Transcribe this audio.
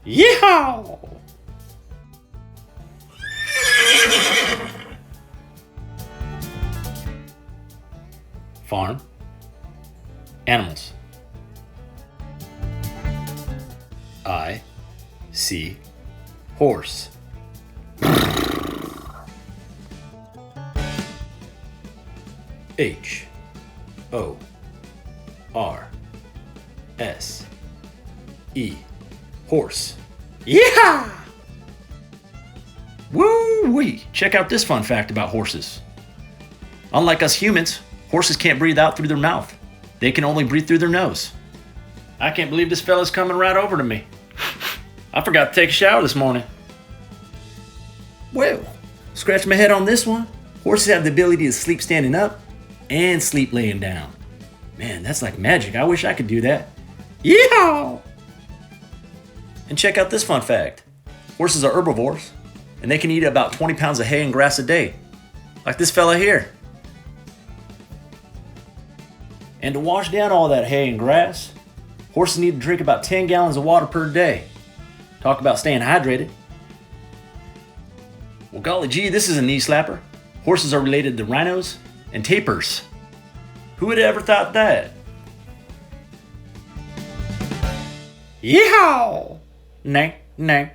Yeehaw! Farm. Animals. I see horse. H O R S E horse. Yeah! Woo-wee! Check out this fun fact about horses. Unlike us humans, horses can't breathe out through their mouth. They can only breathe through their nose. I can't believe this fella's coming right over to me. I forgot to take a shower this morning. Well, scratch my head on this one. Horses have the ability to sleep standing up and sleep laying down. Man, that's like magic. I wish I could do that. Yeehaw! And check out this fun fact. Horses are herbivores, and they can eat about 20 pounds of hay and grass a day. Like this fella here. And to wash down all that hay and grass, horses need to drink about 10 gallons of water per day. Talk about staying hydrated. Well, golly gee, this is a knee slapper. Horses are related to rhinos and tapirs. Who would have ever thought that? Yeehaw! Nay, nay.